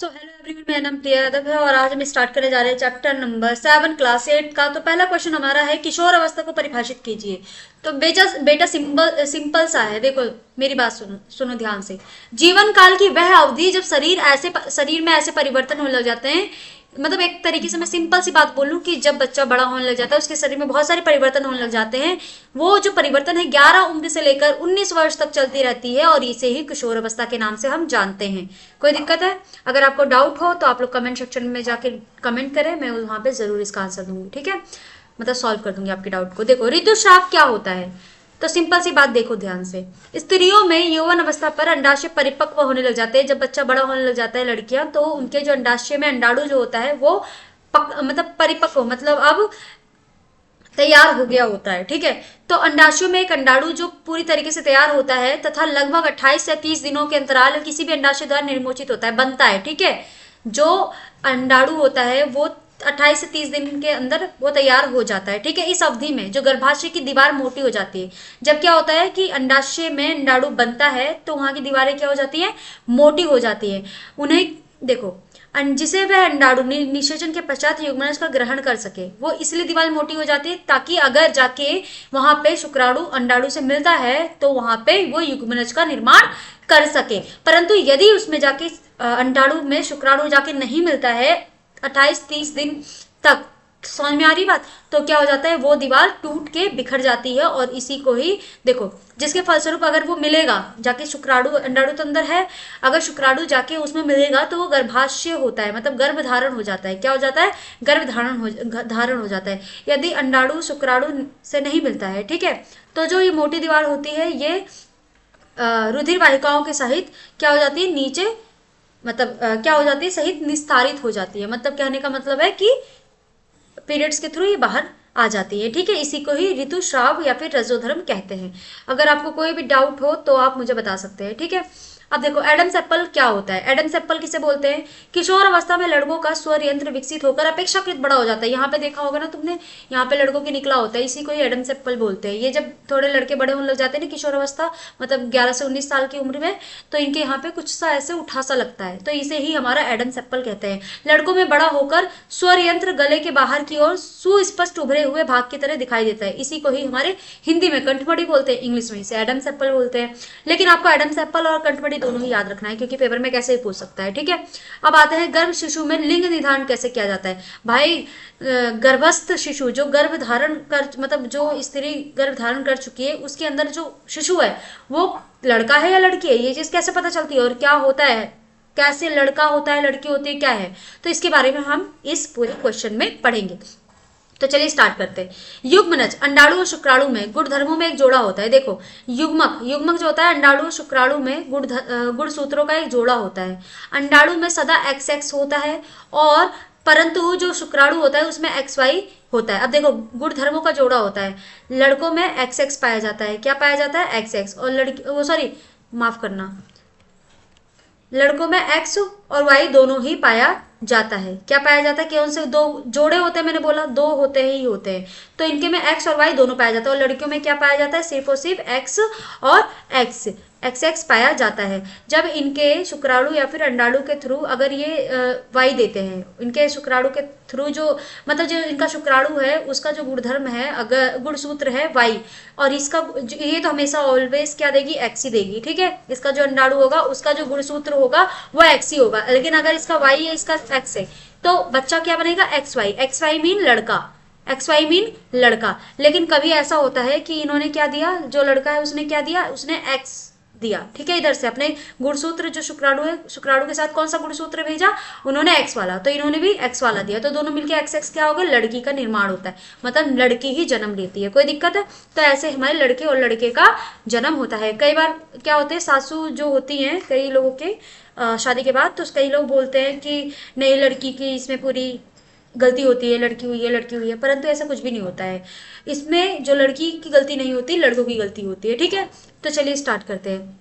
So hello everyone, मेरा नाम प्रिया यादव है और आज हम स्टार्ट करने जा रहे हैं चैप्टर नंबर 7 क्लास 8 का। तो पहला क्वेश्चन हमारा है किशोर अवस्था को परिभाषित कीजिए। तो बेटा बेटा सिंपल सिंपल सा है। देखो मेरी बात सुनो सुनो ध्यान से। जीवन काल की वह अवधि जब शरीर में ऐसे परिवर्तन होने लग जाते हैं, मतलब एक तरीके से मैं सिंपल सी बात बोलूं कि जब बच्चा बड़ा होने लग जाता है उसके शरीर में बहुत सारे परिवर्तन होने लग जाते हैं। वो जो परिवर्तन है 11 उम्र से लेकर 19 वर्ष तक चलती रहती है और इसे ही किशोर अवस्था के नाम से हम जानते हैं। कोई दिक्कत है? अगर आपको डाउट हो तो आप लोग कमेंट सेक्शन में जाके कमेंट करें, मैं वहां पे जरूर इसका आंसर दूंगी। ठीक है, मतलब सॉल्व कर दूंगी आपके डाउट को। देखो ऋतुस्राव क्या होता है, तो सिंपल सी बात देखो ध्यान से। स्त्रियों में यौवन अवस्था पर अंडाशय परिपक्व होने लग जाते हैं। जब बच्चा बड़ा होने लग जाता है लड़कियां, तो उनके जो अंडाशय में अंडाणु जो होता है वो मतलब परिपक्व, मतलब अब तैयार हो गया होता है। ठीक है, तो अंडाशय में एक अंडाणु जो पूरी तरीके से तैयार होता है तथा लगभग 28 से 30 दिनों के अंतराल किसी भी अंडाशय द्वारा निर्मोचित होता है, बनता है। ठीक है, जो अंडाणु होता है वो 28 से 30 दिन के अंदर वो तैयार हो जाता है। ठीक है, इस अवधि में जो गर्भाशय की दीवार मोटी हो जाती है। जब क्या होता है कि अंडाशय में अंडाणु बनता है तो वहां की दीवारें क्या हो जाती है, मोटी हो जाती है। उन्हें देखो, जिसे वह अंडाणु निषेचन के पश्चात युग्मनज का ग्रहण कर सके, वो इसलिए दीवार मोटी हो जाती है ताकि अगर जाके वहां पे शुक्राणु अंडाणु से मिलता है तो वहां पे वो युग्मनज का निर्माण कर सके। परंतु यदि उसमें जाके अंडाणु में शुक्राणु जाके नहीं मिलता है 28-30 दिन तक, समझ में आ रही बात, तो क्या हो जाता है, वो दीवार टूट के बिखर जाती है। और इसी को ही देखो, जिसके फलस्वरूप अगर वो मिलेगा जाके शुक्राणु, अंडाणु तो अंदर है, अगर शुक्राणु जाके उसमें मिलेगा तो वो गर्भाशय होता है, मतलब गर्भ धारण हो जाता है। क्या हो जाता है, गर्भ धारण हो जाता है। यदि अंडाणु शुक्राणु से नहीं मिलता है, ठीक है, तो जो ये मोटी दीवार होती है ये रुधिर वाहिकाओं के सहित क्या हो जाती है, नीचे मतलब क्या हो जाती है, सहित निस्तारित हो जाती है। मतलब कहने का मतलब है कि पीरियड्स के थ्रू ये बाहर आ जाती है। ठीक है, इसी को ही ऋतुस्राव या फिर रजोधर्म कहते हैं। अगर आपको कोई भी डाउट हो तो आप मुझे बता सकते हैं। ठीक है, अब देखो एडम्स एप्पल क्या होता है। एडम्स एप्पल किसे बोलते हैं, किशोर अवस्था में लड़कों का स्वर यंत्र विकसित होकर अपेक्षाकृत बड़ा हो जाता है। यहाँ पे देखा होगा ना तुमने, यहाँ पे लड़कों की निकला होता है, इसी को ही एडम्स एप्पल बोलते हैं। ये जब थोड़े लड़के बड़े होने लग जाते हैं ना किशोर अवस्था, मतलब 11 से 19 साल की उम्र में, तो इनके यहाँ पे कुछ सा ऐसे उठा सा लगता है, तो इसे ही हमारा एडम्स एप्पल कहते हैं। लड़कों में बड़ा होकर स्वर यंत्र गले के बाहर की ओर सुस्पष्ट उभरे हुए भाग की तरह दिखाई देता है। इसी को ही हमारे हिंदी में कंठमणि बोलते हैं, इंग्लिश में इसे एडम्स एप्पल बोलते हैं। लेकिन आपको एडम्स एप्पल और कंठमणि दोनों ही याद रखना है क्योंकि पेपर में कैसे पूछ सकता है। ठीक है, अब आते हैं गर्भ शिशु में लिंग निर्धारण कैसे किया जाता है। भाई गर्भस्थ शिशु जो गर्भ धारण कर, मतलब जो स्त्री गर्भ धारण कर चुकी है, उसके अंदर जो शिशु है वो लड़का है या लड़की है, ये चीज कैसे पता चलती है और क्या होता है, कैसे लड़का होता है लड़की होती है क्या है, तो इसके बारे में हम इस पूरे क्वेश्चन में पढ़ेंगे। तो चलिए स्टार्ट करते हैं। युग्मनज अंडाणु और शुक्राणु में गुणधर्मों में एक जोड़ा होता है। देखो युग्मक, युग्मक जो होता है अंडाणु और शुक्राणु में गुण सूत्रों का एक जोड़ा होता है। अंडाणु में सदा एक्स एक्स होता है और परंतु जो शुक्राणु होता है उसमें एक्स वाई होता है। अब देखो गुण धर्मों का जोड़ा होता है, लड़कों में एक्स एक्स पाया जाता है, क्या पाया जाता है, एक्स एक्स, और लड़की वो सॉरी माफ करना, लड़कों में एक्स और वाई दोनों ही पाया जाता है। क्या पाया जाता है, कौन से दो जोड़े होते हैं, मैंने बोला दो होते ही होते हैं, तो इनके में एक्स और वाई दोनों पाया जाता है। और लड़कियों में क्या पाया जाता है, सिर्फ और सिर्फ एक्स और एक्स, एक्स एक्स पाया जाता है। जब इनके शुक्राणु या फिर अंडाणु के थ्रू अगर ये वाई देते हैं, इनके शुक्राणु के थ्रू जो मतलब जो इनका शुक्राणु है उसका जो गुणधर्म है, अगर गुणसूत्र है वाई, और इसका ये तो हमेशा ऑलवेज क्या देगी, एक्स ही देगी। ठीक है, इसका जो अंडाणु होगा उसका जो गुणसूत्र होगा वो एक्स ही होगा। लेकिन अगर इसका वाई है इसका एक्स है तो बच्चा क्या बनेगा, X Y. X Y mean लड़का, एक्स वाई मीन लड़का। लेकिन कभी ऐसा होता है कि इन्होंने क्या दिया, जो लड़का है उसने क्या दिया, उसने एक्स दिया। ठीक है, इधर से अपने गुणसूत्र जो शुक्राणु है, शुक्राणु के साथ कौन सा गुणसूत्र भेजा, उन्होंने एक्स वाला, तो इन्होंने भी एक्स वाला दिया, तो दोनों मिलकर एक्स एक्स क्या होगा, लड़की का निर्माण होता है, मतलब लड़की ही जन्म लेती है। कोई दिक्कत है, तो ऐसे हमारे लड़के और लड़के का जन्म होता है। कई बार क्या होते हैं, सासू जो होती हैं कई लोगों के शादी के बाद, तो कई लोग बोलते हैं कि नहीं लड़की की इसमें पूरी गलती होती है, लड़की हुई है लड़की हुई है, परंतु ऐसा कुछ भी नहीं होता है। इसमें जो लड़की की गलती नहीं होती, लड़कों की गलती होती है। ठीक है, तो चलिए स्टार्ट करते हैं।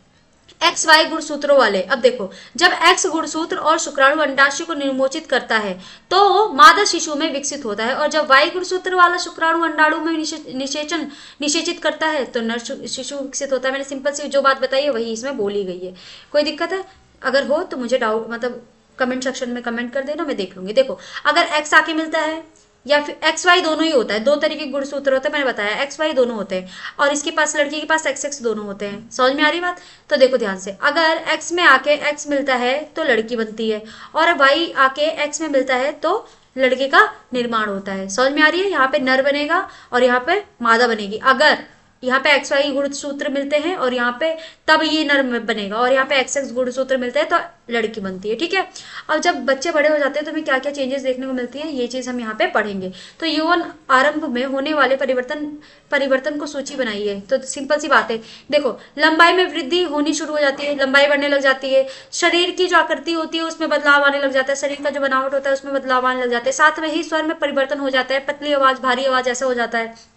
एक्स वाई गुणसूत्रों वाले, अब देखो जब एक्स गुणसूत्र और शुक्राणु अंडाशय को निर्मोचित करता है तो मादा शिशु में विकसित होता है, और जब वाई गुणसूत्र वाला शुक्राणु अंडाणु में निषेचित करता है तो नर शिशु विकसित होता है। मैंने सिंपल सी जो बात बताई है वही इसमें बोली गई है। कोई दिक्कत है, अगर हो तो मुझे डाउट मतलब कमेंट सेक्शन में कमेंट कर देना, मैं देख लूंगी। देखो अगर एक्स आके मिलता है या फिर एक्स वाई दोनों ही होता है, दो तरीके के गुणसूत्र होते हैं, मैंने बताया एक्स वाई दोनों होते हैं, और इसके पास लड़की के पास एक्स एक्स दोनों होते हैं। समझ में आ रही बात? तो देखो ध्यान से, अगर एक्स में आके एक्स मिलता है तो लड़की बनती है, और वाई आके एक्स में मिलता है तो लड़के का निर्माण होता है। समझ में आ रही है? यहाँ पे नर बनेगा और यहाँ पे मादा बनेगी। अगर यहाँ पे एक्स वाई गुणसूत्र मिलते हैं और यहाँ पे तब ये नर बनेगा, और यहाँ पे एक्स एक्स गुणसूत्र मिलते हैं तो लड़की बनती है। ठीक है, अब जब बच्चे बड़े हो जाते हैं तो हमें क्या क्या चेंजेस देखने को मिलती है, ये चीज हम यहाँ पे पढ़ेंगे। तो यौवन आरंभ में होने वाले परिवर्तन को सूची बनाइए। तो सिंपल सी बात है, देखो लंबाई में वृद्धि होनी शुरू हो जाती है, लंबाई बढ़ने लग जाती है, शरीर की जो आकृति होती है उसमें बदलाव आने लग जाता है, शरीर का जो बनावट होता है उसमें बदलाव आने लग जाता है, साथ में ही स्वर में परिवर्तन हो जाता है, पतली आवाज भारी आवाज ऐसा हो जाता है।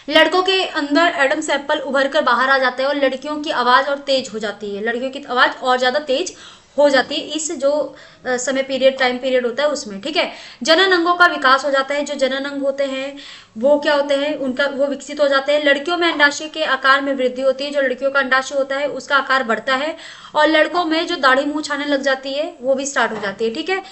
लड़कों के अंदर एडम सैंपल उभर कर बाहर आ जाता है, और लड़कियों की आवाज और तेज हो जाती है, लड़कियों की आवाज और ज्यादा तेज हो जाती है इस जो समय पीरियड टाइम पीरियड होता है उसमें। ठीक है, जनन अंगों का विकास हो जाता है, जो जनन अंग होते हैं वो क्या होते हैं, उनका वो विकसित हो जाते हैं। लड़कियों में अंडाशय के आकार में वृद्धि होती है, जो लड़कियों का अंडाशय होता है उसका आकार बढ़ता है, और लड़कों में जो दाढ़ी मूंछ आने लग जाती है वो भी स्टार्ट हो जाती है। ठीक है,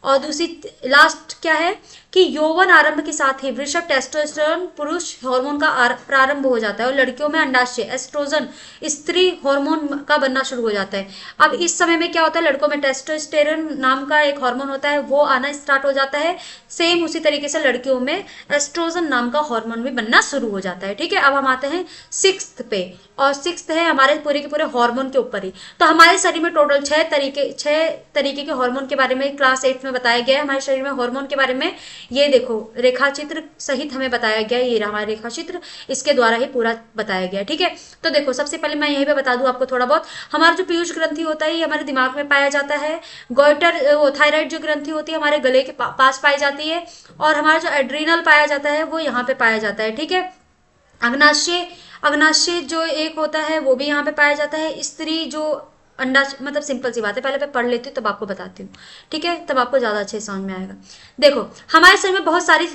और दूसरी लास्ट क्या है कि यौवन आरंभ के साथ ही वृषभ टेस्टोस्टेरोन पुरुष हार्मोन का प्रारंभ हो जाता है, और लड़कियों में अंडाशय एस्ट्रोजन स्त्री हार्मोन का बनना शुरू हो जाता है। अब इस समय में क्या होता है, लड़कों में टेस्टोस्टेरोन नाम का एक हार्मोन होता है वो आना स्टार्ट हो जाता है, सेम उसी तरीके से लड़कियों में एस्ट्रोजन नाम का हार्मोन भी बनना शुरू हो जाता है। ठीक है, अब हम आते हैं सिक्स्थ पे, और सिक्स्थ है हमारे पूरे के पूरे हार्मोन के ऊपर ही। तो हमारे शरीर में टोटल छह तरीके के हार्मोन के बारे में क्लास 8 में बताया गया है। हमारे शरीर में हार्मोन के बारे में ये देखो रेखा चित्र सहित हमें बताया गया है, ये रहा हमारा रेखा चित्र, इसके द्वारा ही पूरा बताया गया। ठीक है, तो देखो सबसे पहले मैं यहीं पे बता दूं आपको थोड़ा बहुत, हमारा जो पीयूष ग्रंथि होता है ये हमारे दिमाग में पाया जाता है, गोइटर थायराइड जो ग्रंथि होती है हमारे गले के पास पाई जाती है, और हमारा जो एड्रीनल पाया जाता है वो यहाँ पे पाया जाता है। ठीक है, अग्नाशय जो एक होता है वो भी यहाँ पे पाया जाता है। स्त्री जो अंडा, मतलब सिंपल सी बात है, पहले मैं पढ़ लेती हूँ तब आपको बताती हूँ। ठीक है, तब आपको ज्यादा अच्छे समझ में आएगा। देखो हमारे शरीर में बहुत सारी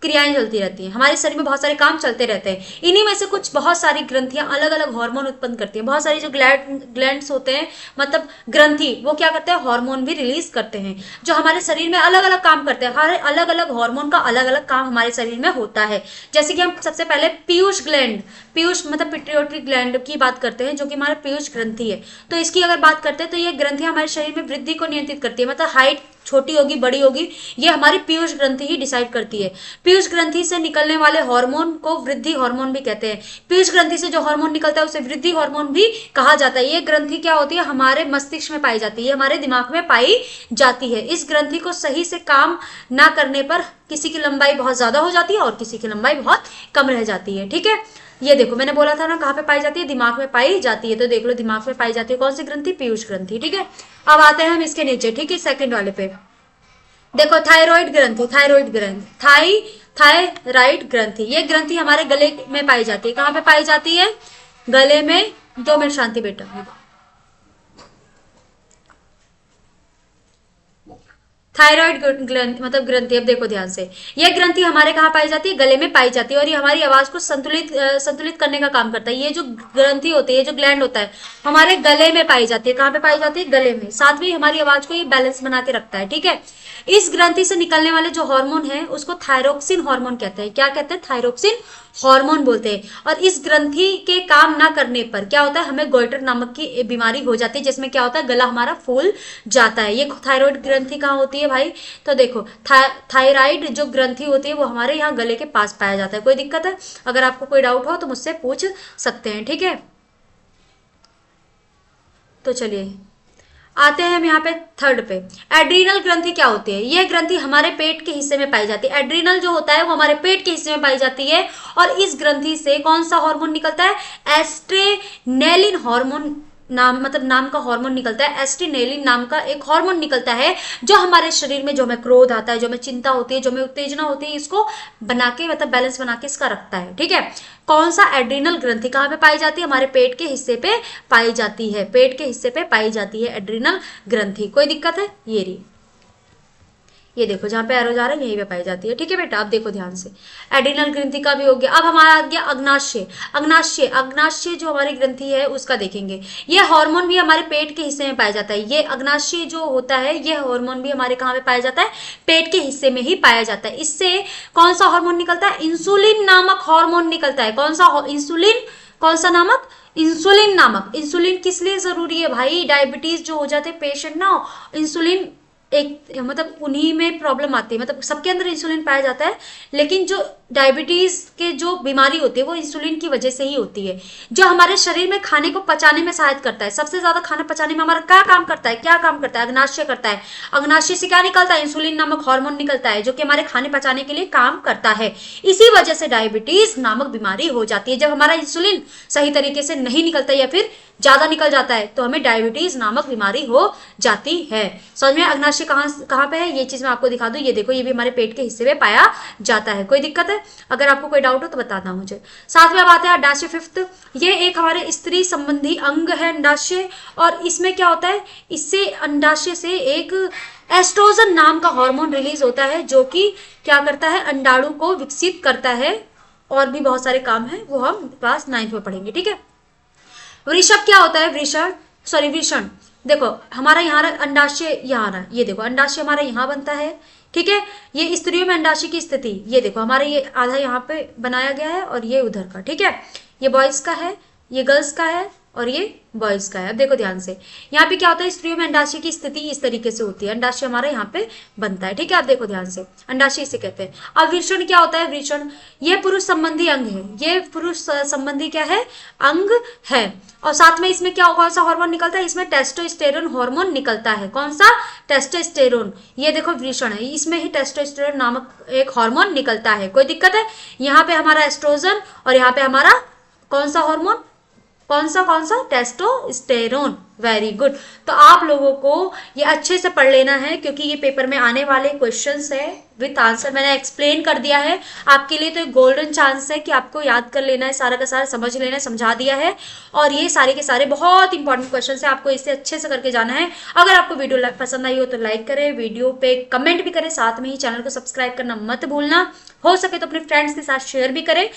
क्रियाएं चलती रहती हैं, हमारे शरीर में बहुत सारे काम चलते रहते हैं, इन्हीं में से कुछ बहुत सारी ग्रंथियां अलग अलग हार्मोन उत्पन्न करती हैं। बहुत सारी जो ग्लैंड्स होते हैं, मतलब ग्रंथि, वो क्या करते हैं, हार्मोन भी रिलीज करते हैं जो हमारे शरीर में अलग अलग काम करते हैं। हर अलग अलग हार्मोन का अलग अलग काम हमारे शरीर में होता है। जैसे कि हम सबसे पहले पीयूष ग्लैंड, पीयूष मतलब पिट्यूटरी ग्लैंड की बात करते हैं, जो कि हमारा पीयूष ग्रंथि है। तो इसकी अगर बात करते हैं तो ये ग्रंथि हमारे शरीर में वृद्धि को नियंत्रित करती है, मतलब हाइट छोटी होगी बड़ी होगी ये हमारी पीयूष ग्रंथि ही डिसाइड करती है। पीयूष ग्रंथि से निकलने वाले हार्मोन को वृद्धि हार्मोन भी कहते हैं। पीयूष ग्रंथि से जो हार्मोन निकलता है उसे वृद्धि हार्मोन भी कहा जाता है। ये ग्रंथि क्या होती है, हमारे मस्तिष्क में पाई जाती है, हमारे दिमाग में पाई जाती है। इस ग्रंथि को सही से काम ना करने पर किसी की लंबाई बहुत ज्यादा हो जाती है और किसी की लंबाई बहुत कम रह जाती है। ठीक है, ये देखो मैंने बोला था ना कहाँ पे पाई जाती है, दिमाग में पाई जाती है। तो देख लो दिमाग में पाई जाती है कौन सी ग्रंथि, पीयूष ग्रंथि। ठीक है, अब आते हैं हम इसके नीचे। ठीक है, सेकंड वाले पे देखो थायराइड ग्रंथि, थायराइड ग्रंथि, ये ग्रंथि हमारे गले में पाई जाती है। कहाँ पे पाई जाती है, गले में। 2 मिनट शांति बेटा। थायराइड ग्रंथि मतलब ग्रंथि, अब देखो ध्यान से, यह ग्रंथि हमारे कहाँ पाई जाती है, गले में पाई जाती है, और ये हमारी आवाज को संतुलित करने का काम करता है। ये जो ग्रंथि होती है, जो ग्लैंड होता है, हमारे गले में पाई जाती है। कहाँ पे पाई जाती है, गले में। साथ में हमारी आवाज को ये बैलेंस बना के रखता है। ठीक है, इस ग्रंथि से निकलने वाले जो हार्मोन है उसको थायरोक्सिन हार्मोन कहते हैं। क्या कहते हैं, थायरोक्सिन हार्मोन बोलते हैं। और इस ग्रंथि के काम ना करने पर क्या होता है, हमें गोइटर नामक की बीमारी हो जाती है, जिसमें क्या होता है, गला हमारा फूल जाता है। ये थायराइड ग्रंथि कहाँ होती है भाई, तो देखो थायराइड जो ग्रंथि होती है वो हमारे यहाँ गले के पास पाया जाता है। कोई दिक्कत है, अगर आपको कोई डाउट हो तो मुझसे पूछ सकते हैं। ठीक है, तो चलिए आते हैं हम यहाँ पे थर्ड पे। एड्रीनल ग्रंथि क्या होती है, यह ग्रंथि हमारे पेट के हिस्से में पाई जाती है। एड्रीनल जो होता है वो हमारे पेट के हिस्से में पाई जाती है, और इस ग्रंथि से कौन सा हार्मोन निकलता है, एस्ट्रेनेलिन हार्मोन नाम का हार्मोन निकलता है। एस्ट्रेनेलिन नाम का एक हार्मोन निकलता है जो हमारे शरीर में, जो हमें क्रोध आता है, जो हमें चिंता होती है, जो हमें उत्तेजना होती है, इसको बना के मतलब बैलेंस बना के इसका रखता है। ठीक है, कौन सा, एड्रीनल ग्रंथि कहाँ पे पाई जाती है, हमारे पेट के हिस्से पे पाई जाती है। पेट के हिस्से पे पाई जाती है एड्रीनल ग्रंथि। कोई दिक्कत है, ये रही। ये देखो जहाँ पे एरो जा रहा है यहीं पे पाई जाती है। ठीक है बेटा, अब देखो ध्यान से, एड्रिनल ग्रंथि का भी हो गया। अब हमारा आ गया अग्नाशय। अग्नाशय, अग्नाशय जो हमारी ग्रंथि है उसका देखेंगे। ये हार्मोन भी हमारे पेट के हिस्से में पाया जाता है। ये अग्नाशय जो होता है ये हार्मोन भी हमारे कहाँ पे पाया जाता है, पेट के हिस्से में ही पाया जाता है। इससे कौन सा हार्मोन निकलता है, इंसुलिन नामक हार्मोन निकलता है। कौन सा इंसुलिन, कौन सा नामक, इंसुलिन नामक। इंसुलिन किस लिए जरूरी है भाई, डायबिटीज जो हो जाते हैं पेशेंट ना, इंसुलिन एक मतलब उन्हीं में प्रॉब्लम आती है, मतलब सबके अंदर इंसुलिन पाया जाता है, लेकिन जो डायबिटीज के जो बीमारी होती है वो इंसुलिन की वजह से ही होती है, जो हमारे शरीर में खाने को पचाने में सहायता करता है। सबसे ज्यादा खाना पचाने में हमारा क्या काम करता है, क्या काम करता है, अग्नाशय करता है। अग्नाशय से क्या निकलता है, इंसुलिन नामक हार्मोन निकलता है जो कि हमारे खाने पचाने के लिए काम करता है। इसी वजह से डायबिटीज नामक बीमारी हो जाती है। जब हमारा इंसुलिन सही तरीके से नहीं निकलता या फिर ज्यादा निकल जाता है तो हमें डायबिटीज नामक बीमारी हो जाती है। समझ में, अग्नाशय कहाँ कहाँ पे है, ये चीज मैं आपको दिखा दूं। ये देखो, ये भी हमारे पेट के हिस्से में पाया जाता है। कोई दिक्कत है, अगर आपको कोई डाउट हो तो बताना मुझे। साथ में अब आते हैं अंडाशय फिफ्थ। ये एक हमारे स्त्री संबंधी अंग है अंडाशय, और इसमें क्या होता है, इससे अंडाशय से एक एस्ट्रोजन नाम का हार्मोन रिलीज होता है जो कि क्या करता है, अंडाणु को विकसित करता है। और भी बहुत सारे काम है वो हम क्लास 9th में पढ़ेंगे। ठीक है, वृषभ क्या होता है, वृषण, सॉरी वृषण। देखो हमारा यहाँ अंडाशय यहाँ रहा, ये देखो अंडाशय हमारा यहाँ बनता है। ठीक है, ये स्त्रियों में अंडाशय की स्थिति, ये देखो हमारे ये आधा यहाँ पे बनाया गया है और ये उधर का। ठीक है, ये बॉयज का है, ये गर्ल्स का है और ये बॉयज का है। अब देखो ध्यान से, यहाँ पे क्या होता है, स्त्रियों में अंडाशय की स्थिति इस तरीके से होती है, अंडाशय हमारा यहाँ पे बनता है। ठीक है, आप देखो ध्यान से, अंडाशय इसे कहते हैं। अब वृषण क्या होता है, वृषण ये पुरुष संबंधी अंग है, ये पुरुष संबंधी क्या है, अंग है। और साथ में इसमें क्या, कौन सा हार्मोन निकलता है, इसमें टेस्टोस्टेरोन हार्मोन निकलता है। कौन सा, टेस्टोस्टेरोन। ये देखो वृषण है, इसमें ही टेस्टोस्टेरोन नामक एक हार्मोन निकलता है। कोई दिक्कत है, यहाँ पे हमारा एस्ट्रोजन और यहाँ पे हमारा कौन सा हार्मोन, कौन सा टेस्टोस्टेरोन। Very good. तो आप लोगों को ये अच्छे से पढ़ लेना है क्योंकि ये पेपर में आने वाले क्वेश्चंस है विथ आंसर। मैंने एक्सप्लेन कर दिया है आपके लिए, तो गोल्डन चांस है कि आपको याद कर लेना है, सारा का सारा समझ लेना है, समझा दिया है। और ये सारे के सारे बहुत इंपॉर्टेंट क्वेश्चन है, आपको इसे अच्छे से करके जाना है। अगर आपको वीडियो पसंद आई हो तो लाइक करें, वीडियो पे कमेंट भी करें, साथ में ही चैनल को सब्सक्राइब करना मत भूलना। हो सके तो अपने फ्रेंड्स के साथ शेयर भी करें।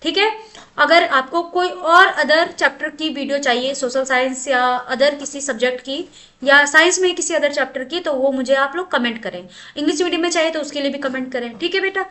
ठीक है, अगर आपको कोई और अदर चैप्टर की वीडियो चाहिए, सोशल साइंस या अदर किसी सब्जेक्ट की या साइंस में किसी अदर चैप्टर की, तो वो मुझे आप लोग कमेंट करें। इंग्लिश मीडियम में चाहिए तो उसके लिए भी कमेंट करें। ठीक है बेटा,